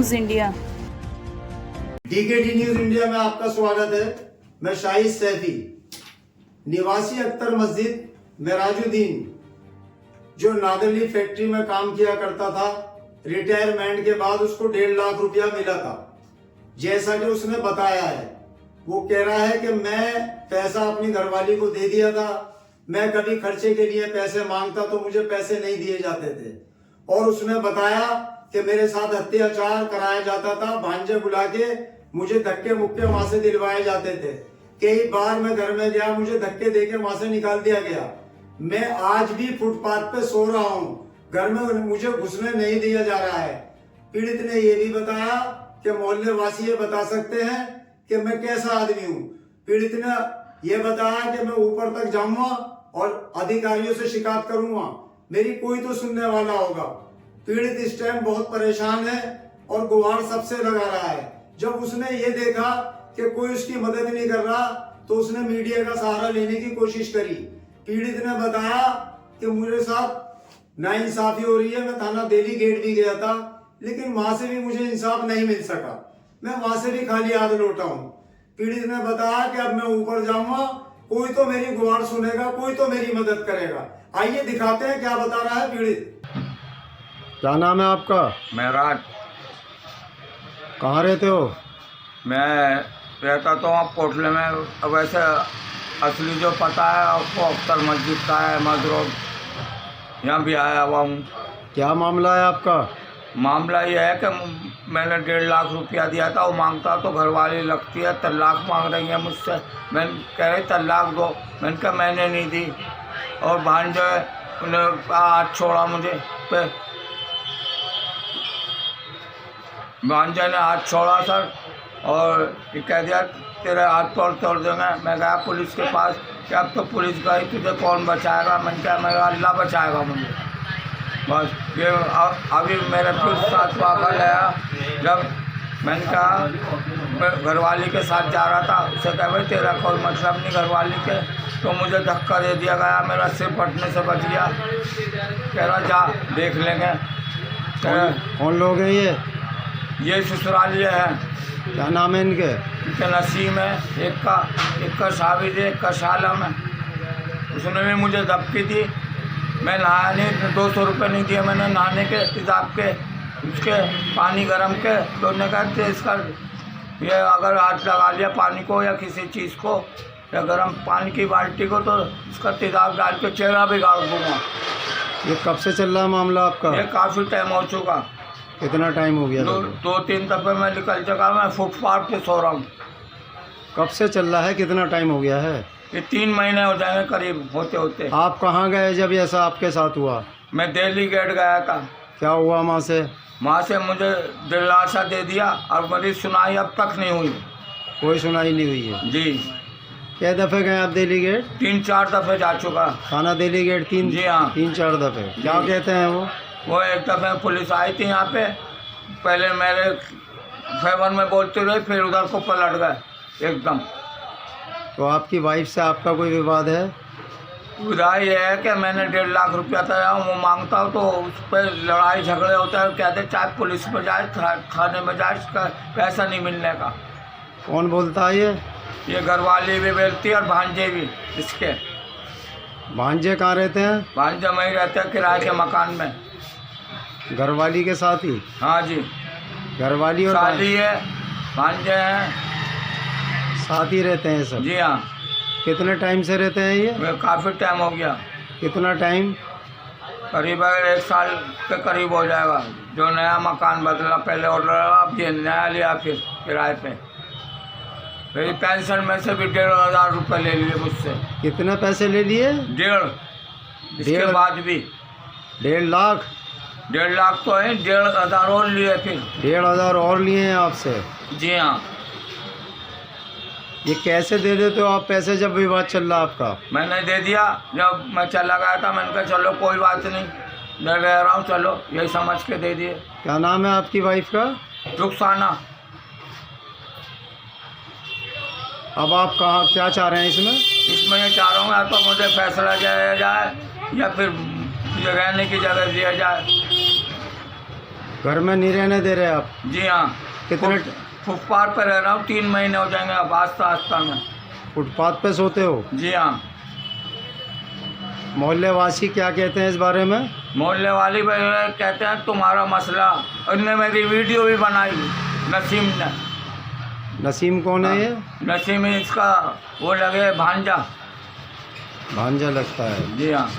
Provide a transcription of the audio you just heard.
News India. Decade news India में आपका स्वागत है। मैं शाहिद सैफी, निवासी अख्तर मस्जिद मेराजुद्दीन, जो नादरली फैक्ट्री में काम किया करता था। रिटायरमेंट के बाद उसको 1.5 लाख रुपया मिला था। जैसा कि उसने बताया है, वो कह रहा है कि मैं पैसा अपनी घरवाली को दे दिया था। मैं कभी खर्चे के लिए पैसे मांगता तो मुझे पैसे नहीं दिए जाते थे। और उसने बताया कि मेरे साथ अत्याचार कराया जाता था। भांजे बुला के मुझे धक्के मुक्के वहां से दिलवाए जाते थे। कई बार मैं घर में गया, मुझे धक्के देके वहां से निकाल दिया गया। मैं आज भी फुटपाथ पे सो रहा हूँ, घर में मुझे घुसने नहीं दिया जा रहा है। पीड़ित ने यह भी बताया कि मोहल्ले वासी ये बता सकते हैं कि मैं कैसा आदमी हूँ। पीड़ित ने यह बताया कि मैं ऊपर तक जाऊंगा और अधिकारियों से शिकायत करूंगा, मेरी कोई तो सुनने वाला होगा। पीड़ित इस टाइम बहुत परेशान है और गुहार सबसे लगा रहा है। जब उसने ये देखा कि कोई उसकी मदद नहीं कर रहा तो उसने मीडिया का सहारा लेने की कोशिश करी। पीड़ित ने बताया कि मेरे साथ नाइंसाफी हो रही है। मैं थाना दिल्ली गेट भी गया था, लेकिन वहां से भी मुझे इंसाफ नहीं मिल सका। मैं वहां से भी खाली हाथ लौटा हूँ। पीड़ित ने बताया कि अब मैं ऊपर जाऊंगा, कोई तो मेरी गुहार सुनेगा, कोई तो मेरी मदद करेगा। आइए दिखाते हैं क्या बता रहा है पीड़ित। क्या नाम है आपका? मेराज। कहाँ रहते हो? मैं रहता तो आप कोटले में। वैसे असली जो पता है आपको अख्तर मस्जिद का है, मजरोड। यहाँ भी आया हुआ हूँ। क्या मामला है आपका? मामला ये है कि मैंने 1.5 लाख रुपया दिया था। वो मांगता तो घरवाली लगती है, तलाक मांग रही है मुझसे। मैं कह रही तलाक दो, मैंने कहा मैंने नहीं दी। और भांजे उन्हें हाथ छोड़ा मुझे पे, भांजे ने हाथ छोड़ा सर, और ये कह दिया तेरे हाथ तोड़ देंगे। मैं गया पुलिस के पास कि अब तो पुलिस गई, तुझे कौन बचाएगा? मैंने कहा मेरा अल्लाह बचाएगा मुझे। बस ये अभी मेरे फिर साथ वापस आया। जब मैंने कहा मैं घरवाली के साथ जा रहा था, उसे कहा भाई तेरा कोई मतलब नहीं घरवाली के, तो मुझे धक्का दे दिया गया। मेरा सिर फटने से बच गया। कह रहा जा देख लेंगे। कौन लोग हैं ये ससुरालिए हैं। क्या नाम है इनके? इनके नसीम है, एक का साबिर है, एक का शालम है। उसने भी मुझे धमकी दी। मैं नहाया नहीं, 200 रुपये नहीं दिए मैंने नहाने के हिसाब के, उसके पानी गर्म के। तो उन्होंने कहा इसका ये अगर हाथ लगा लिया पानी को या किसी चीज़ को या गर्म पानी की बाल्टी को, तो इसका तेजाब डाल के चेहरा भी गाड़ दूँगा। ये कब से चल रहा है मामला आपका? ये काफ़ी टाइम हो चुका। कितना टाइम हो गया? 2-3 दफ़े मैं निकल चुका। मैं फुटपाथ पे सो रहा हूँ। कब से चल रहा है? कितना टाइम हो गया है? ये 3 महीने हो जाएंगे करीब होते होते। आप कहाँ गए जब ऐसा आपके साथ हुआ? मैं दिल्ली गेट गया था। क्या हुआ वहाँ से? वहाँ से मुझे दिलासा दे दिया और मेरी सुनाई अब तक नहीं हुई। कोई सुनाई नहीं हुई है जी। क्या दफ़े गए आप दिल्ली गेट? 3-4 दफ़े जा चुका। थाना दिल्ली गेट जी हाँ। 3-4 दफ़े। क्या कहते हैं वो? एक दफ़े पुलिस आई थी यहाँ पे, पहले मेरे फेवर में बोलते रहे, फिर उधर को पलट गए एकदम। तो आपकी वाइफ से आपका कोई विवाद है? विवाद ये है कि मैंने 1.5 लाख रुपया था वो मांगता हूँ, तो उस पर लड़ाई झगड़े होते हैं। कहते चाहे पुलिस में जाए, थाने में जाए, इसका पैसा नहीं मिलने का। कौन बोलता है ये घरवाली भी बोलती है और भांजे भी इसके। भांजे कहाँ रहते हैं? भांजे वहीं रहते हैं किराए के मकान में, घरवाली के साथ ही? हाँ जी। घरवाली और साली है, भांजे हैं, साथ ही रहते हैं सब? जी हाँ। कितने टाइम से रहते हैं ये? काफ़ी टाइम हो गया। कितना टाइम? करीब 1 साल के करीब हो जाएगा। जो नया मकान बदला, पहले ऑर्डर अब ये नया लिया फिर किराए पे। मेरी पेंशन में से भी 1,500 रुपये ले लिए मुझसे। कितने पैसे ले लिए? 1.5। इसके बाद भी 1.5 लाख? 1.5 लाख तो है, 1,500 और लिए फिर। 1,500 और लिए हैं आपसे? जी हाँ। ये कैसे दे देते हो आप पैसे जब विवाद चल रहा आपका? मैंने दे दिया। जब मैं चला गया था मैंने कहा चलो कोई बात नहीं, मैं रह रहा हूँ, चलो, यही समझ के दे दिए। क्या नाम है आपकी वाइफ का? रुखसाना। अब आप कहाँ क्या चाह रहे हैं इसमें? इसमें ये चाह रहा हूँ या तो मुझे फैसला दिया जाए या फिर रहने की जगह दिया जाए। घर में नहीं रहने दे रहे आप? जी हाँ। कितने फुटपाथ पे रह रहा हूँ, 3 महीने हो जाएंगे अब आस्ता आस्ता में। फुटपाथ पे सोते हो? जी हाँ। मोहल्ले वासी क्या कहते हैं इस बारे में? मोहल्ले वाली भाई कहते हैं तुम्हारा मसला, उनने मेरी वीडियो भी बनाई, नसीम ने। नसीम कौन है ये? नसीम इसका वो लगे भांजा। भांजा लगता है। जी हाँ।